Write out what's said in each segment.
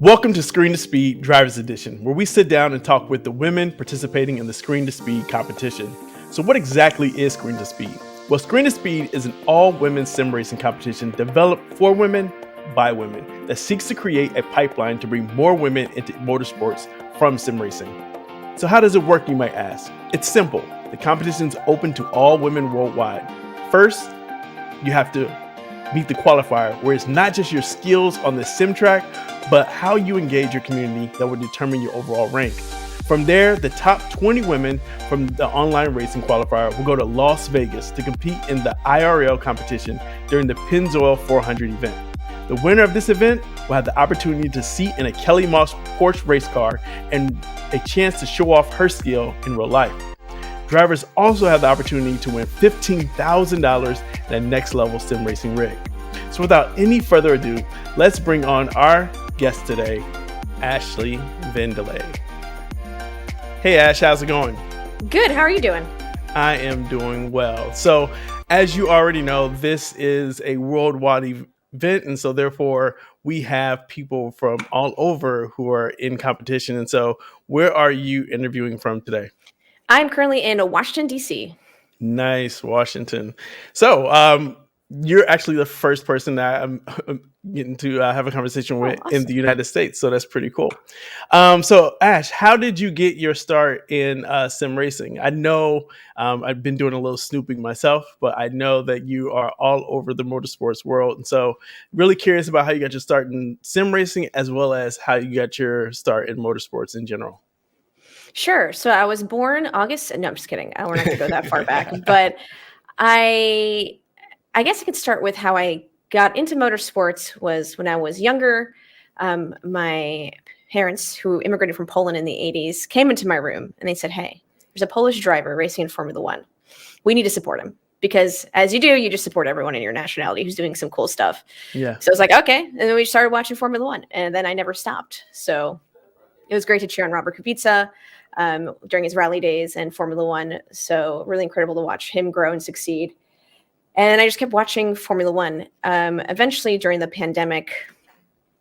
Welcome to Screen to Speed Drivers Edition, where we sit down and talk with the women participating in the Screen to Speed competition. So what exactly is Screen to Speed? Well, Screen to Speed is an all-women sim racing competition developed for women by women that seeks to create a pipeline to bring more women into motorsports from sim racing. So how does it work, you might ask? It's simple. The competition is open to all women worldwide. First, you have to meet the qualifier, where it's not just your skills on the sim track, but how you engage your community that will determine your overall rank. From there, the top 20 women from the online racing qualifier will go to Las Vegas to compete in the IRL competition during the Pennzoil 400 event. The winner of this event will have the opportunity to seat in a Kelly Moss Porsche race car and a chance to show off her skill in real life. Drivers also have the opportunity to win $15,000 in a next level sim racing rig. So without any further ado, let's bring on our guest today, Ashley Vandelay. Hey Ash, how's it going? Good, how are you doing? I am doing well. So as you already know, this is a worldwide event, and so therefore we have people from all over who are in competition. And so where are you interviewing from today? I'm currently in Washington, D.C. Nice, Washington. So you're actually the first person that I'm getting to have a conversation with in the United States. So that's pretty cool. So Ash, how did you get your start in sim racing? I know I've been doing a little snooping myself, but I know that you are all over the motorsports world. And so really curious about how you got your start in sim racing, as well as how you got your start in motorsports in general. Sure. So I was born August. No, I'm just kidding. We're not going to go that far back. But I guess I could start with how I got into motorsports was when I was younger. My parents, who immigrated from Poland in the 80s, came into my room and they said, "Hey, there's a Polish driver racing in Formula One. We need to support him." Because as you do, you just support everyone in your nationality who's doing some cool stuff. Yeah. So I was like, okay. And then we started watching Formula One, and then I never stopped. So it was great to cheer on Robert Kubica during his rally days and Formula One. So really incredible to watch him grow and succeed. And I just kept watching Formula One. Eventually, during the pandemic,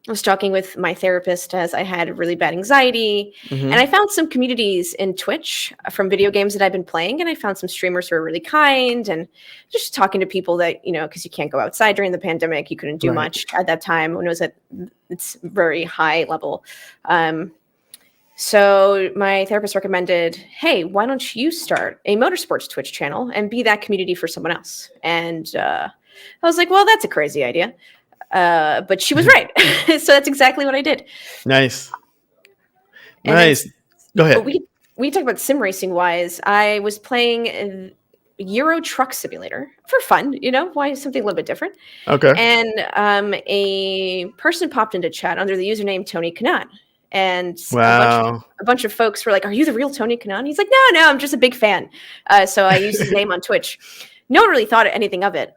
I was talking with my therapist as I had really bad anxiety. And I found some communities in Twitch from video games that I've been playing. And I found some streamers who were really kind, and just talking to people that, because you can't go outside during the pandemic. You couldn't do much at that time when it was at its very high level. So my therapist recommended, hey, why don't you start a motorsports Twitch channel and be that community for someone else? And I was like, well, that's a crazy idea. But she was right. So that's exactly what I did. Nice. And nice. Go ahead. We talk about sim racing wise. I was playing Euro Truck Simulator for fun, why something a little bit different. Okay. And a person popped into chat under the username Tony Kanaan. And wow. a bunch of folks were like, "Are you the real Tony Kanaan?" He's like, No, I'm just a big fan. So I used his name on Twitch. No one really thought anything of it.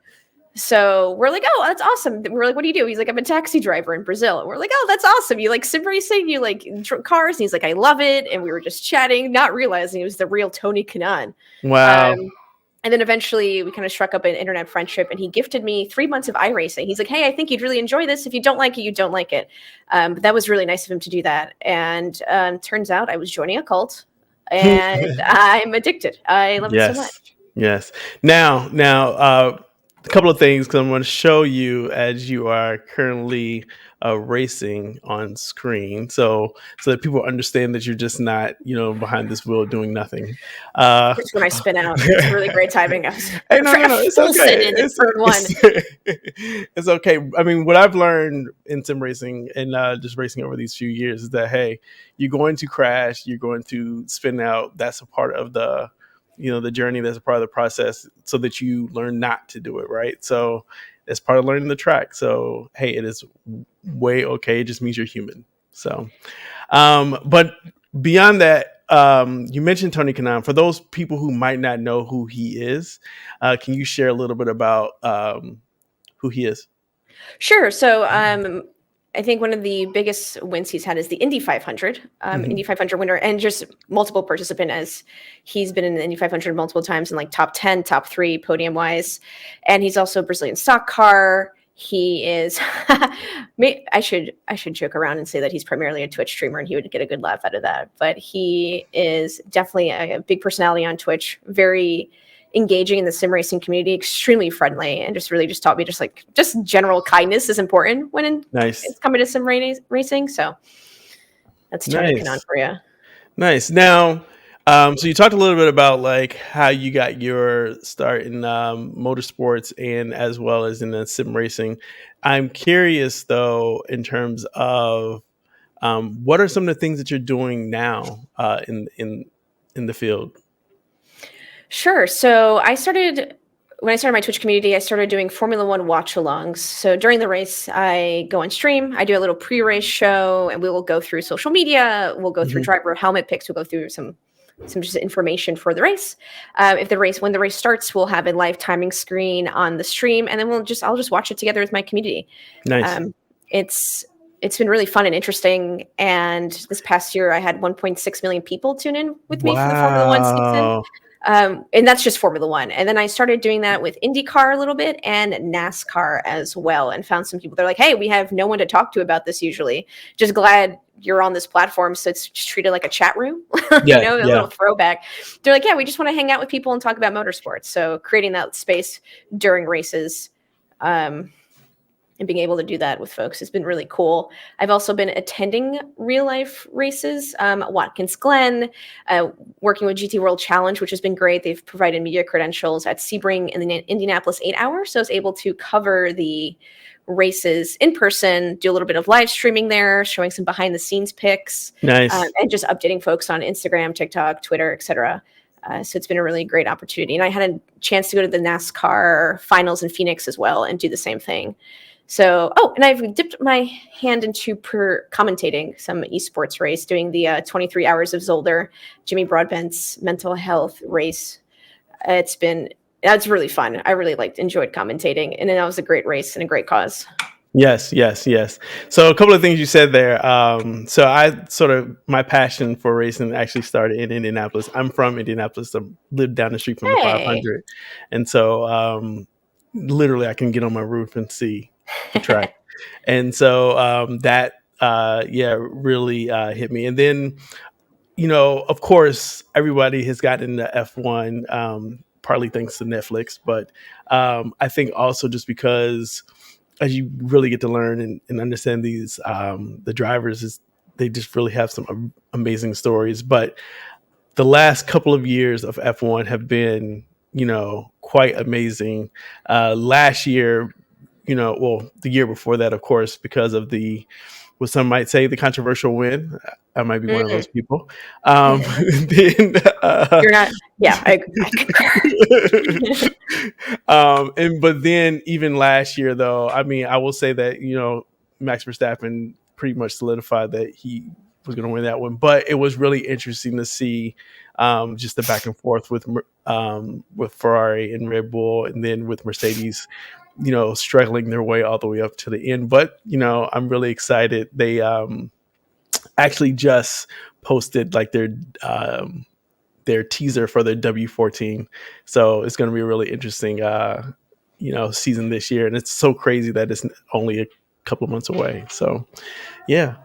So we're like, "Oh, that's awesome." We're like, "What do you do?" He's like, "I'm a taxi driver in Brazil." And we're like, "Oh, that's awesome. You like sim racing? You like cars?" And he's like, "I love it." And we were just chatting, not realizing it was the real Tony Kanaan. Wow. And then eventually we kind of struck up an internet friendship, and he gifted me 3 months of iRacing. He's like, "Hey, I think you'd really enjoy this. If you don't like it, you don't like it." But that was really nice of him to do that. And turns out I was joining a cult, and I'm addicted. I love it so much. Yes. Now, a couple of things, because I'm going to show you as you are currently racing on screen, so that people understand that you're just not, behind this wheel doing nothing. Just when I spin out, it's really great timing. Hey, no, it's okay. It's okay. I mean, what I've learned in sim racing and just racing over these few years is that, hey, you're going to crash, you're going to spin out. That's a part of the journey. That's a part of the process, so that you learn not to do it. Right. So it's part of learning the track. So, hey, it is way okay. It just means you're human. So, but beyond that, you mentioned Tony Kanaan. For those people who might not know who he is, can you share a little bit about who he is? Sure. So, I think one of the biggest wins he's had is the Indy 500, Indy 500 winner, and just multiple participant, as he's been in the Indy 500 multiple times in like top 10, top 3 podium wise. And he's also a Brazilian stock car. He is I should joke around and say that he's primarily a Twitch streamer and he would get a good laugh out of that. But he is definitely a big personality on Twitch, very engaging in the sim racing community, extremely friendly, and just really just taught me just general kindness is important when Nice. it's coming to sim racing. So that's Tony Kanon Nice. for you. Nice. Now, so you talked a little bit about like how you got your start in motorsports and as well as in the sim racing. I'm curious though, in terms of what are some of the things that you're doing now in the field? Sure. So when I started my Twitch community, I started doing Formula One watch alongs. So during the race, I go on stream, I do a little pre-race show, and we will go through social media. We'll go through Mhm. driver helmet picks. We'll go through some just information for the race. When the race starts, we'll have a live timing screen on the stream, and then I'll just watch it together with my community. Nice. Um, it's it's been really fun and interesting. And this past year, I had 1.6 million people tune in with me for the Formula One season. Wow. And that's just Formula One. And then I started doing that with IndyCar a little bit and NASCAR as well, and found some people. They're like, "Hey, we have no one to talk to about this usually. Just glad you're on this platform, so it's just treated like a chat room, Yeah. a Yeah. little throwback." They're like, "Yeah, we just want to hang out with people and talk about motorsports." So creating that space during races. And being able to do that with folks has been really cool. I've also been attending real life races, Watkins Glen, working with GT World Challenge, which has been great. They've provided media credentials at Sebring in the Indianapolis 8 Hour. So I was able to cover the races in person, do a little bit of live streaming there, showing some behind the scenes pics, Nice. and just updating folks on Instagram, TikTok, Twitter, etc. So it's been a really great opportunity. And I had a chance to go to the NASCAR finals in Phoenix as well and do the same thing. So, and I've dipped my hand into commentating some esports race, doing the 23 Hours of Zolder, Jimmy Broadbent's mental health race. That's really fun. I really enjoyed commentating, and that was a great race and a great cause. Yes, yes, yes. So a couple of things you said there. So my passion for racing actually started in Indianapolis. I'm from Indianapolis. I live down the street from the Hey. 500, and so literally I can get on my roof and see the track. And so that really hit me. And then of course, everybody has gotten into F1, partly thanks to Netflix, but I think also just because as you really get to learn and understand these the drivers, they just really have some amazing stories. But the last couple of years of F1 have been quite amazing. Last year, the year before that, of course, because of what some might say the controversial win. I might be one of those people. Then, You're not. Yeah, I concur. but then even last year, though, I mean, I will say that Max Verstappen pretty much solidified that he was going to win that one. But it was really interesting to see just the back and forth with Ferrari and Red Bull, and then with Mercedes, struggling their way all the way up to the end. But I'm really excited. They actually just posted like their teaser for their W14, so it's going to be a really interesting season this year, and it's so crazy that it's only a couple of months away. So yeah.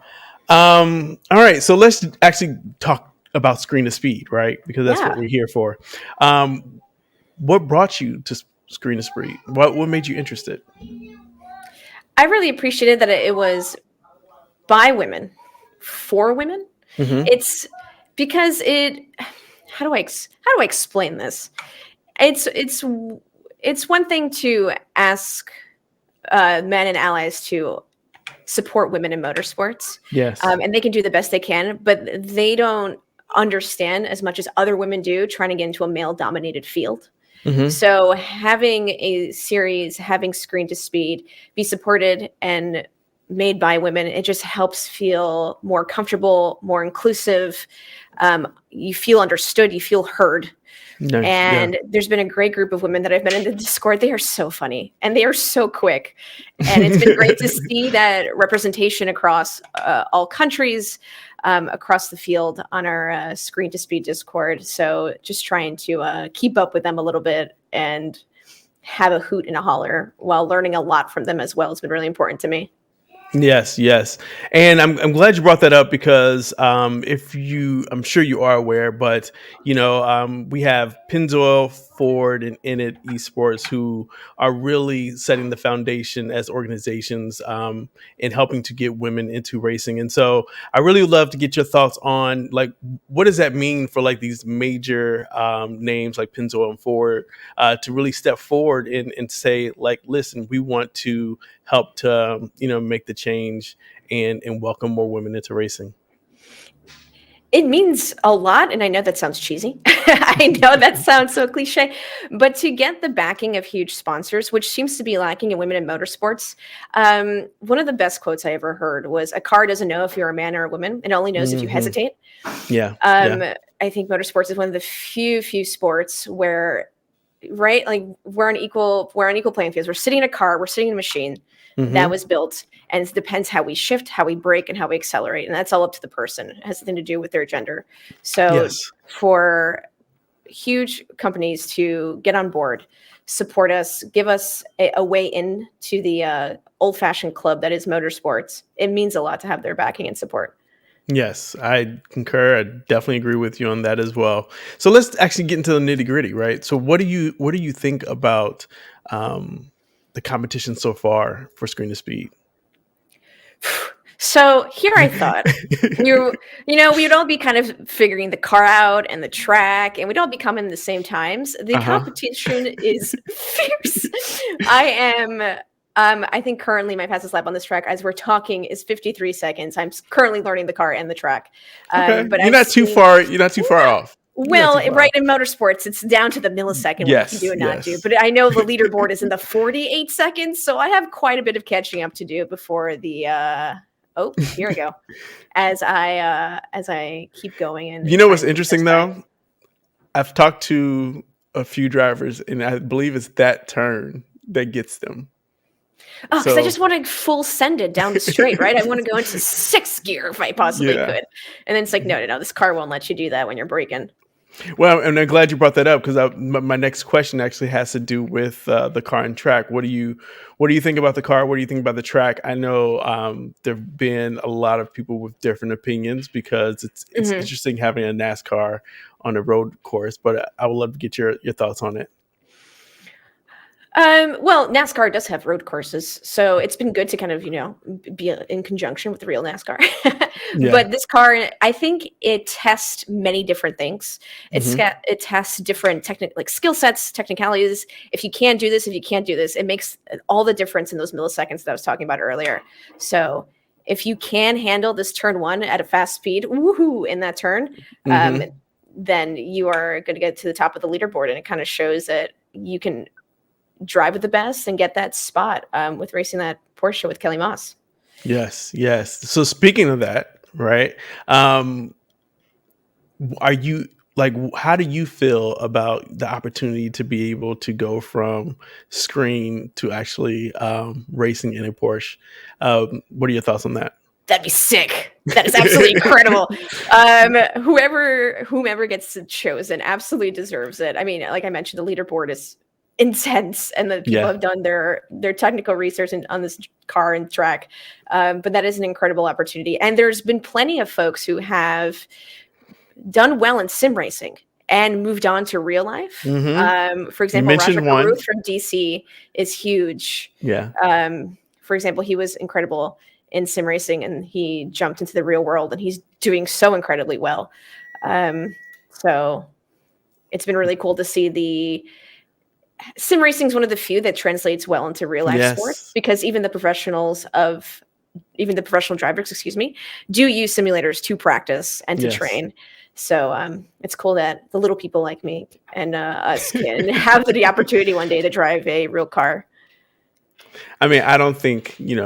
All right, so let's actually talk about Screen to Speed, right? Because that's Yeah. what we're here for. What brought you to Screen to Speed? What made you interested? I really appreciated that it was by women for women. Mm-hmm. It's because how do I explain this? It's one thing to ask men and allies to support women in motorsports, Yes. and they can do the best they can, but they don't understand as much as other women do trying to get into a male-dominated field. Mm-hmm. So having a series, having Screen to Speed be supported and made by women, it just helps feel more comfortable, more inclusive. You feel understood, you feel heard. Nice. Yeah. And there's been a great group of women that I've met in the Discord. They are so funny and they are so quick. And it's been great to see that representation across all countries, across the field on our Screen to Speed Discord. So just trying to keep up with them a little bit and have a hoot and a holler while learning a lot from them as well has been really important to me. Yes, yes, and I'm glad you brought that up because I'm sure you are aware, but we have Pennzoil, Ford, and Innit Esports who are really setting the foundation as organizations in helping to get women into racing, and so I really would love to get your thoughts on like what does that mean for like these major names like Pennzoil and Ford to really step forward and say like, listen, we want to help to make the change and welcome more women into racing. It means a lot, and I know that sounds cheesy. I know that sounds so cliche, but to get the backing of huge sponsors, which seems to be lacking in women in motorsports, one of the best quotes I ever heard was, "A car doesn't know if you're a man or a woman; it only knows if you Hmm. hesitate." Yeah, yeah. Um, I think motorsports is one of the few sports where, right, like we're on equal playing fields. We're sitting in a car, we're sitting in a machine that Hmm. was built, and it depends how we shift, how we brake, and how we accelerate, and that's all up to the person. It has nothing to do with their gender. So Yes. for huge companies to get on board, support us, give us a way in to the old-fashioned club that is motorsports, it means a lot to have their backing and support. Yes, I concur. I definitely agree with you on that as well. So let's actually get into the nitty gritty, right? So what do you think about um, the competition so far for Screen to Speed? So here I thought we'd all be kind of figuring the car out and the track, and we'd all be coming at the same times. The Uh huh. competition is fierce. I am. I think currently my fastest lap on this track, as we're talking, is 53 seconds. I'm currently learning the car and the track, Okay, but you're I've not too seen. far. You're not too far off. You're not Well, too far right off. in motorsports, it's down to the millisecond what you can do Yes, and not do. yes. But I know the leaderboard is in the 48 seconds, so I have quite a bit of catching up to do before the. Oh, here I go. As I keep going and You know what's trying to beat this interesting track. though? I've talked to a few drivers, and I believe it's that turn that gets them. Oh, because I So, just want to full send it down the straight, right? I want to go into sixth gear if I possibly yeah. could. And then it's like, no, no, no, this car won't let you do that when you're braking. Well, and I'm glad you brought that up because my next question actually has to do with the car and track. What do you think about the car? What do you think about the track? I know there've been a lot of people with different opinions because it's Mhm. interesting having a NASCAR on a road course, but I would love to get your thoughts on it. Well, NASCAR does have road courses, so it's been good to kind of, be in conjunction with the real NASCAR. Yeah. But this car, I think it tests many different things. Hmm. It tests different like skill sets, technicalities. If you can do this, if you can't do this, it makes all the difference in those milliseconds that I was talking about earlier. So if you can handle this turn one at a fast speed, woohoo, in that turn, um, Hmm. then you are going to get to the top of the leaderboard, and it kind of shows that you can drive with the best and get that spot with racing that Porsche with Kelly Moss. Yes, yes. So speaking of that, right? Um, are you like how do you feel about the opportunity to be able to go from screen to actually racing in a Porsche? What are your thoughts on that? That'd be sick. That is absolutely incredible. Whomever gets chosen absolutely deserves it. I mean, like I mentioned, the leaderboard is intense, and the people Yeah. have done their technical research on this car and track. But that is an incredible opportunity, and there's been plenty of folks who have done well in sim racing and moved on to real life. Hmm. For You example, Raja mentioned one. Caruth from DC is huge. Yeah. For example, he was incredible in sim racing, and he jumped into the real world, and he's doing so incredibly well. So it's been really cool to see the sim racing is one of the few that translates well into real life sports, Yes. because even the professional drivers, excuse me, do use simulators to practice and to Yes. train. So it's cool that the little people like me and us can have the opportunity one day to drive a real car. I mean, I don't think, you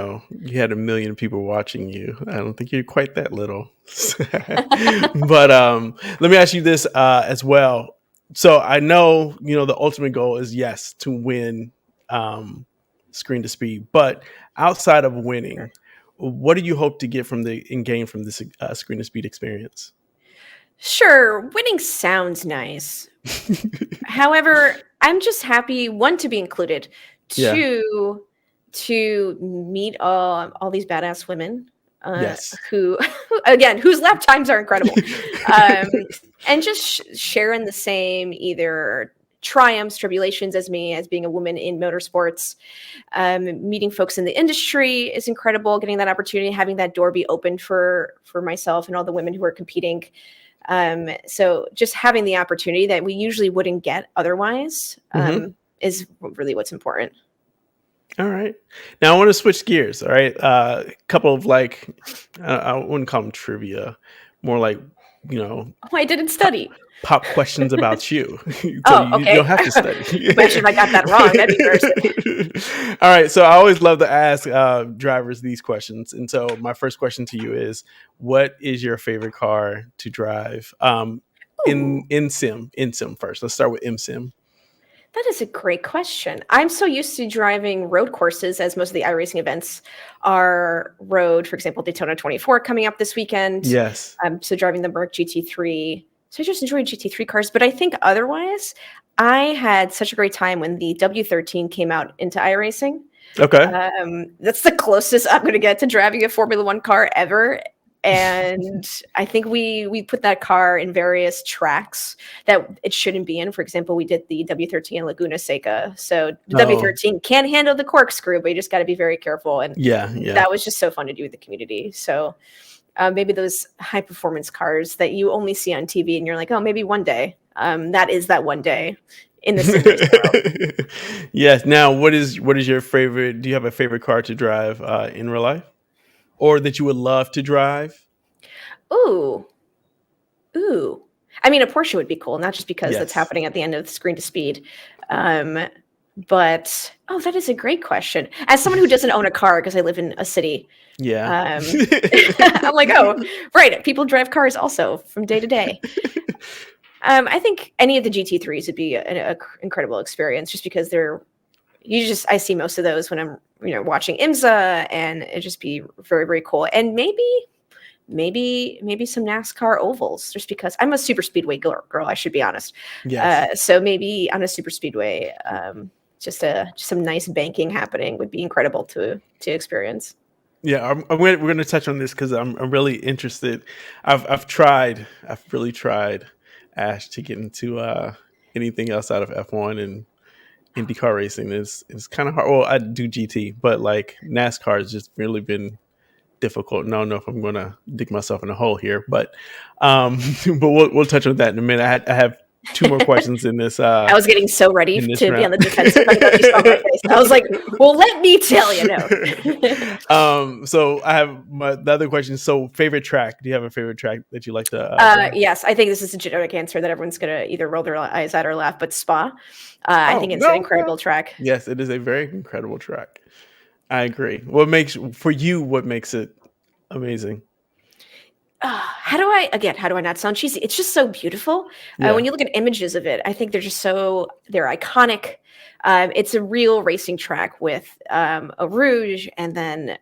had a million people watching you. I don't think you're quite that little. But let me ask you this as well. So I know, the ultimate goal is yes to win um, screen to speed, but outside of winning, what do you hope to get from the and gain from this screen to speed experience? Sure, winning sounds nice, However, I'm just happy, one, to be included, Yeah. two, to meet all these badass women Yes. who, again, whose lap times are incredible, um, and just sharing the same either triumphs, tribulations as me, as being a woman in motorsports. Meeting folks in the industry is incredible. Getting that opportunity, having that door be opened for myself and all the women who are competing. So just having the opportunity that we usually wouldn't get otherwise is really what's important. All right. Now I want to switch gears. All right. A couple of like, I wouldn't call them trivia, more like, you know, Oh, I didn't study. pop questions about you. So Oh, you okay. don't have to study. Imagine if I got that wrong. That'd be embarrassing. All right. So I always love to ask drivers these questions. And so my first question to you is, what is your favorite car to drive? Ooh, In sim first. Let's start with sim. that is a great question. I'm so used to driving road courses, as most of the iRacing events are road. For example, Daytona 24 coming up this weekend. Yes. So driving the Merc GT3. So I just enjoy GT3 cars. But I think otherwise, I had such a great time when the W13 came out into iRacing. Okay. That's the closest I'm going to get to driving a Formula One car ever. And I think we put that car in various tracks that it shouldn't be in. For example, we did the W13 in Laguna Seca. So the Oh, W13 can handle the corkscrew, but you just got to be very careful. And yeah. Yeah. that was just so fun to do with the community. So maybe those high performance cars that you only see on TV and you're like, oh, maybe one day. That is that one day in the sim racing world. Yes. Now, what is your favorite? Do you have a favorite car to drive in real life, or that you would love to drive? Ooh, ooh. I mean, a Porsche would be cool, not just because that's Yes. happening at the end of Screen to Speed. Um, but that is a great question. As someone who doesn't own a car because I live in a city, Yeah. I'm like, oh, right. People drive cars also from day to day. I think any of the GT3s would be an incredible experience, just because I see most of those when I'm watching IMSA, and it just be very, very cool. And maybe some NASCAR ovals, just because I'm a super speedway girl, I should be honest. Yes. So maybe on a super speedway, just some nice banking happening would be incredible to experience. Yeah, we're going to touch on this because I'm really interested. I've really tried, Ash, to get into anything else out of F1 and IndyCar racing. Is kind of hard. Well, I do GT, but like NASCAR has just really been difficult. And I don't know if I'm going to dig myself in a hole here, but but we'll touch on that in a minute. I have two more questions I was getting so ready in this to be on round. the defensive. I don't know if you saw my face. I was like, well, let me tell you. No. So I have the other question. So favorite track? Do you have a favorite track that you like to drive? Yes, I think this is a generic answer that everyone's going to either roll their eyes at or laugh, but Spa. I Oh think it's an no, incredible no. track. Yes, it is a very incredible track. I agree. What makes for you? What makes it amazing? How do I not sound cheesy? It's just so beautiful. When Yeah. you look at images of it, I think they're iconic. It's a real racing track with a rouge, and then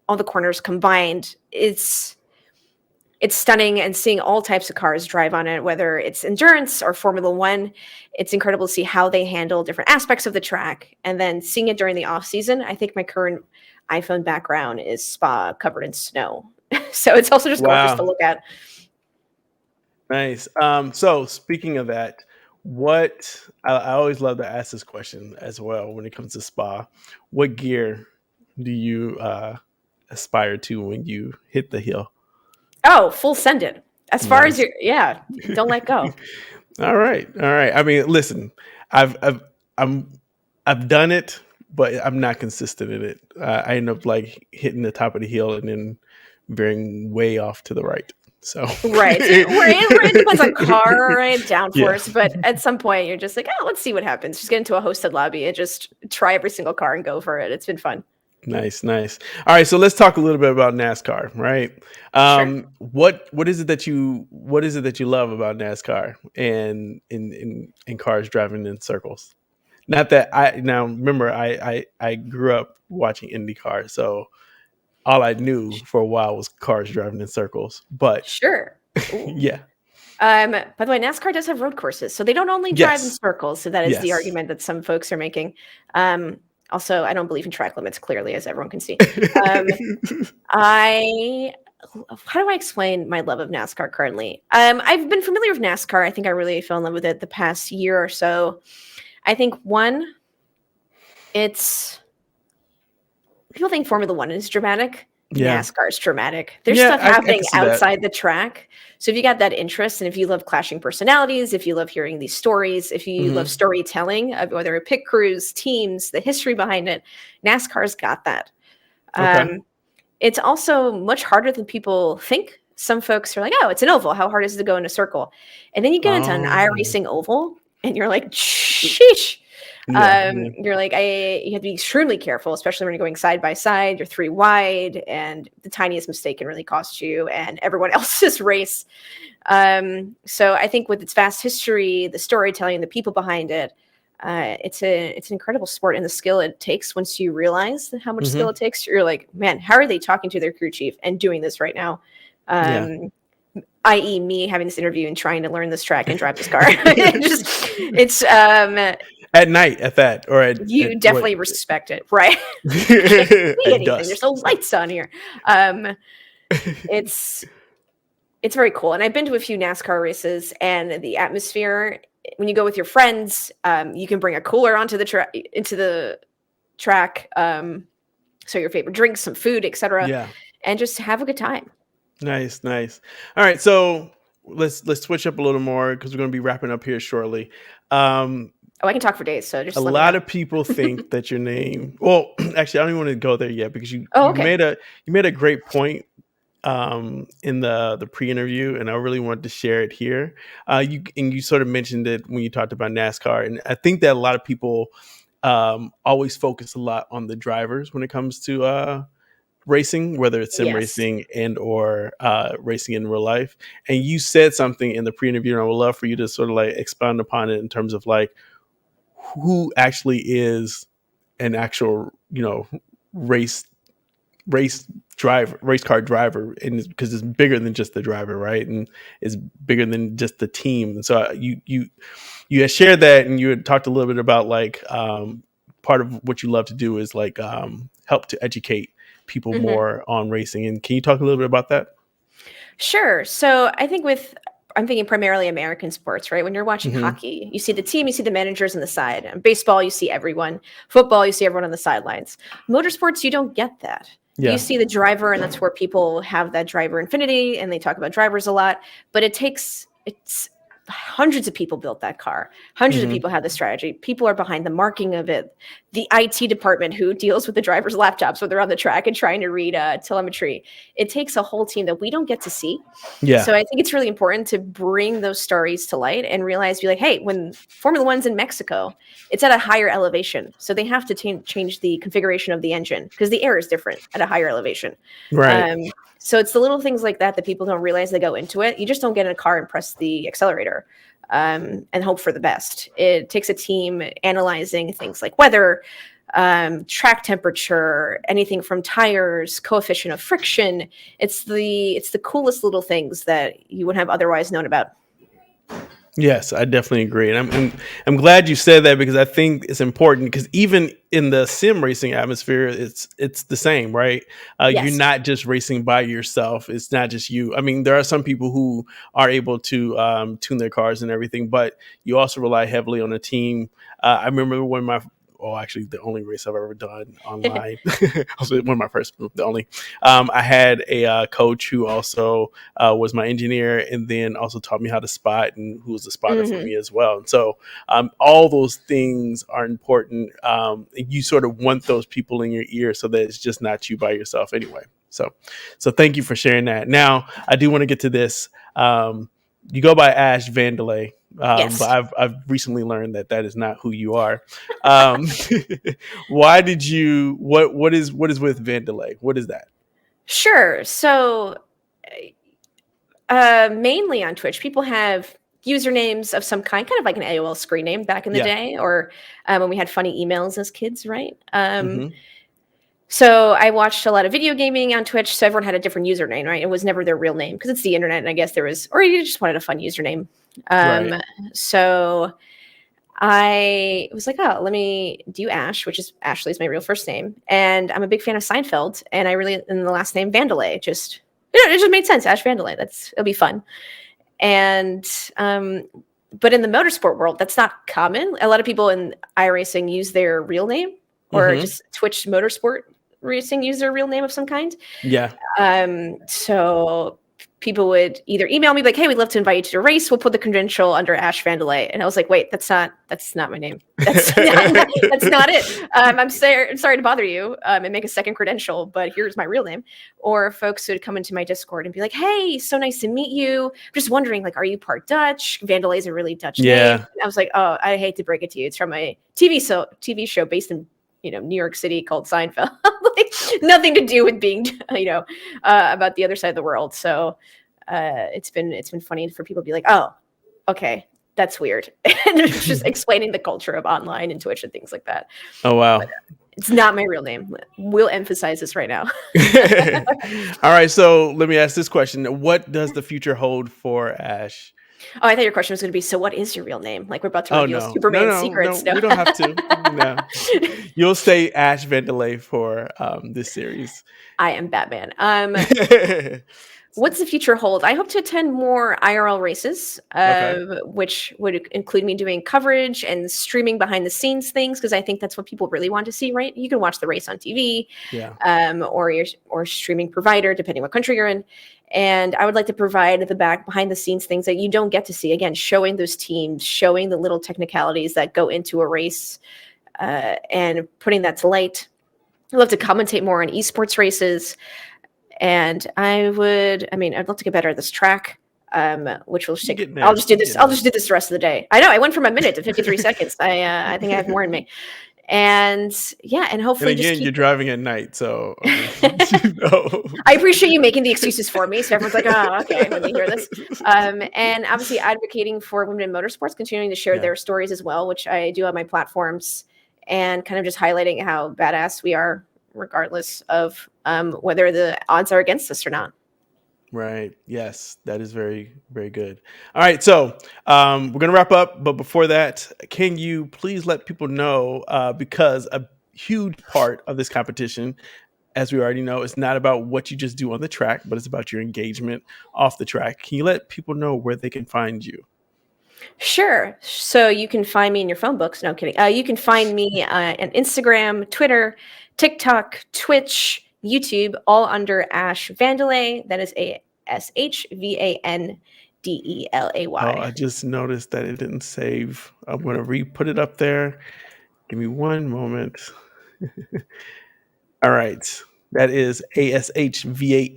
all the corners combined. It's stunning, and seeing all types of cars drive on it, whether it's endurance or Formula One. It's incredible to see how they handle different aspects of the track. And then seeing it during the off season, I think my current iPhone background is Spa covered in snow. So it's also just gorgeous to Wow. look at. Nice. So speaking of that, what I always love to ask this question as well when it comes to spa. What gear do you aspire to when you hit the hill? Oh, full send it. As far as Nice. yeah, don't let go. All right. All right. I mean, listen, I've I'm I've done it, but I'm not consistent in it. I end up like hitting the top of the hill and then veering way off to the right. So Right. It depends on car, right? yeah. Downforce, but at some point you're just like, oh, let's see what happens. Just get into a hosted lobby and just try every single car and go for it. It's been fun. Nice, nice. All right, so let's talk a little bit about NASCAR, right? Sure. What is it that you love about NASCAR and in cars driving in circles? Not that I now remember I grew up watching IndyCar, so all I knew for a while was cars driving in circles. But Sure. Ooh. yeah, By the way, NASCAR does have road courses, so they don't only drive in Yes. circles. So that is the Yes. argument that some folks are making. Also, I don't believe in track limits, clearly, as everyone can see. Um, I How do I explain my love of NASCAR currently? I've been familiar with NASCAR. I think I really fell in love with it the past year or so. I think one, it's people think Formula One is dramatic. Yeah. NASCAR is dramatic. There's Yeah, stuff I happening can see that. outside the track. So if you got that interest, and if you love clashing personalities, if you love hearing these stories, if you love Mhm. storytelling of whether it pit crews, teams, the history behind it, NASCAR's got that. Okay. Um, it's also much harder than people think. Some folks are like, "Oh, it's an oval. How hard is it to go in a circle?" And then you get into an Oh. iRacing oval, and you're like, "Sheesh." Yeah, yeah. You're like, you have to be extremely careful, especially when you're going side by side. You're three wide, and the tiniest mistake can really cost you and everyone else's race. So I think with its vast history, the storytelling, the people behind it, it's an incredible sport, and the skill it takes. Once you realize how much skill Mhm. it takes, you're like, man, how are they talking to their crew chief and doing this right now? Yeah. Um, i.e., me having this interview and trying to learn this track and drive this car. It's At night at that, or at you what? definitely respect it, right? You can't see At anything. There's dusk. no lights on here. Um, it's it's very cool, and I've been to a few NASCAR races, and the atmosphere when you go with your friends, you can bring a cooler onto the into the track, so your favorite drinks, some food, etc., Yeah. and just have a good time. Nice, nice. All right, so let's switch up a little more because we're going to be wrapping up here shortly. Um, Oh, I can talk for days, so a just let me lot know. of people think that your name. Well, actually, I don't even want to go there yet because you Oh, you okay. made a great point in the pre-interview, and I really wanted to share it here. You sort of mentioned it when you talked about NASCAR, and I think that a lot of people always focus a lot on the drivers when it comes to racing, whether it's sim Yes. racing and or racing in real life. And you said something in the pre-interview, and I would love for you to sort of like expound upon it in terms of like who actually is an actual, race race race car driver, and because it's bigger than just the driver, right? And it's bigger than just the team. And so you had shared that, and you had talked a little bit about like part of what you love to do is like help to educate people Mhm. more on racing. And can you talk a little bit about that? Sure. So I think I'm thinking primarily American sports, right? When you're watching Hmm. hockey, you see the team, you see the managers on the side. And baseball, you see everyone. Football, you see everyone on the sidelines. Motorsports, you don't get that. You Yeah. see the driver, and that's where people have that driver infinity, and they talk about drivers a lot. But it's hundreds of people built that car. Hundreds of Hmm. people have the strategy. People are behind the marking of it. The IT department who deals with the drivers' laptops when they're on the track and trying to read telemetry. It takes a whole team that we don't get to see. Yeah. So I think it's really important to bring those stories to light and realize, be like, hey, when Formula One's in Mexico, it's at a higher elevation. So they have to change the configuration of the engine because the air is different at a higher elevation. Right. Um, so it's the little things like that that people don't realize they go into it. You just don't get in a car and press the accelerator and hope for the best. It takes a team analyzing things like weather, track temperature, anything from tires, coefficient of friction. It's the coolest little things that you would have otherwise known about. Yes, I definitely agree, and I'm glad you said that because I think it's important because even in the sim racing atmosphere, it's the same, right? You're Yes. not just racing by yourself. It's not just you. I mean, there are some people who are able to tune their cars and everything, but you also rely heavily on a team. I remember when actually the only race I've ever done online, also one of my first, the only. I had a coach who also was my engineer, and then also taught me how to spot, and who was a spotter for Hmm. me as well. And so all those things are important. You sort of want those people in your ear so that it's just not you by yourself anyway. So thank you for sharing that. Now I do want to get to this. You go by Ash Vandelay, but Yes. I've recently learned that that is not who you are. Um, why did you? What is with Vandelay? What is that? Sure. So mainly on Twitch, people have usernames of some kind of like an AOL screen name back in the Yeah. day, or when we had funny emails as kids, right? Hmm. So I watched a lot of video gaming on Twitch. So everyone had a different username, right? It was never their real name because it's the internet. And I guess there was, or you just wanted a fun username. Right. So I was like, oh, let me do Ash, which is Ashley's my real first name. And I'm a big fan of Seinfeld. And and the last name Vandelay, it just made sense. Ash Vandelay. It'll be fun. And, but in the motorsport world, that's not common. A lot of people in iRacing use their real name or just Twitch motorsport racing use their real name of some kind. Yeah. So people would either email me like, "Hey, we'd love to invite you to a race. We'll put the credential under Ash Vandelay." And I was like, "Wait, that's not my name. That's not it. I'm sorry to bother you and make a second credential, but here's my real name." Or folks would come into my Discord and be like, "Hey, so nice to meet you. Just wondering, like, are you part Dutch? Vandelay is a really Dutch name." And I was like, "Oh, I hate to break it to you. It's from a TV show based in New York City called Seinfeld." Like, nothing to do with being, about the other side of the world. So it's been funny for people to be like, "Oh, okay, that's weird," and just explaining the culture of online and Twitch and things like that. Oh, wow. But, it's not my real name. We'll emphasize this right now. All right. So let me ask this question. What does the future hold for Ash? Oh, I thought your question was going to be, so what is your real name? Like, we're about to reveal Superman's secrets. No, we don't have to. No. You'll stay Ash Vandelay for this series. I am Batman. What's the future hold? I hope to attend more IRL races, which would include me doing coverage and streaming behind the scenes things, because I think that's what people really want to see, right? You can watch the race on TV, or streaming provider, depending what country you're in. And I would like to provide the behind the scenes things that you don't get to see. Again, showing those teams, showing the little technicalities that go into a race, and putting that to light. I'd love to commentate more on esports races. And I'd love to get better at this track, which will take. I'll just do this. I'll just do this the rest of the day. I know I went from a minute to 53 seconds. I think I have more in me. And yeah, and hopefully, and again, you're driving at night, so I appreciate you making the excuses for me. So everyone's like, "Oh, okay," when they hear this. And obviously, advocating for women in motorsports, continuing to share their stories as well, which I do on my platforms, and kind of just highlighting how badass we are, regardless of whether the odds are against us or not. Right. Yes, that is very, very good. All right. So we're going to wrap up. But before that, can you please let people know, because a huge part of this competition, as we already know, is not about what you just do on the track, but it's about your engagement off the track. Can you let people know where they can find you? Sure. So you can find me in your phone books. No kidding. You can find me on Instagram, Twitter, TikTok, Twitch, YouTube, all under Ash Vandelay. That is ASHVANDELAY. Oh, I just noticed that it didn't save. I'm going to re-put it up there. Give me one moment. All right. That is ASHVANDELAY.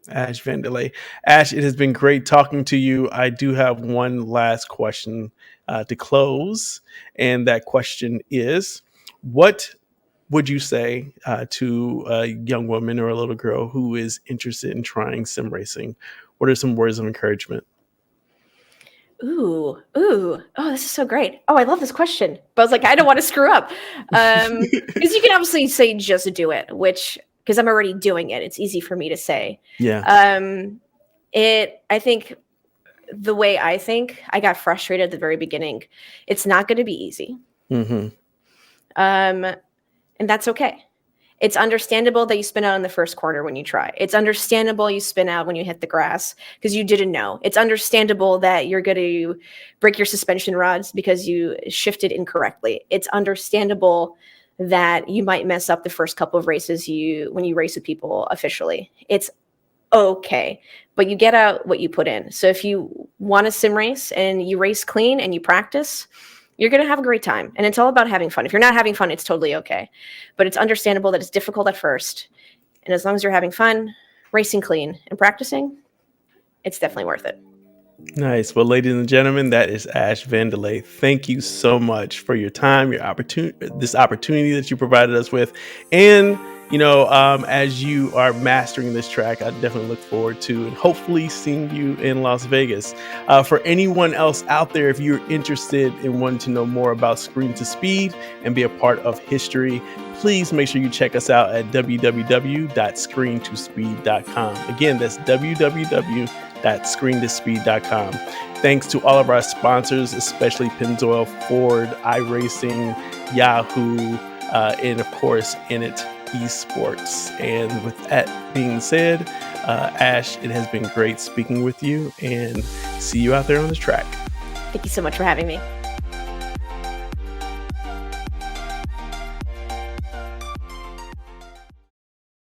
Ash Vandelay. Ash, it has been great talking to you. I do have one last question to close. And that question is, what would you say to a young woman or a little girl who is interested in trying sim racing? What are some words of encouragement? Oh, this is so great. Oh, I love this question. But I was like, I don't want to screw up. Because you can obviously say just do it, because I'm already doing it. It's easy for me to say. Yeah. I think the way I think, I got frustrated at the very beginning. It's not going to be easy. Mm-hmm. And that's okay. It's understandable that you spin out in the first corner when you try. It's understandable you spin out when you hit the grass because you didn't know. It's understandable that you're going to break your suspension rods because you shifted incorrectly. It's understandable that you might mess up the first couple of races when you race with people officially. It's okay, but you get out what you put in. So if you want to sim race and you race clean and you practice, you're going to have a great time. And it's all about having fun. If you're not having fun, it's totally okay. But it's understandable that it's difficult at first. And as long as you're having fun, racing clean, and practicing, it's definitely worth it. Nice. Well, ladies and gentlemen, that is Ash Vandelay. Thank you so much for your time, this opportunity that you provided us with, and As you are mastering this track, I definitely look forward to and hopefully seeing you in Las Vegas. For anyone else out there, if you're interested in wanting to know more about Screen to Speed and be a part of history, please make sure you check us out at www.screentospeed.com. Again, that's www.screentospeed.com. Thanks to all of our sponsors, especially Pennzoil, Ford, iRacing, Yahoo, and of course, Init Esports. And with that being said, Ash, it has been great speaking with you, and see you out there on the track. Thank you so much for having me.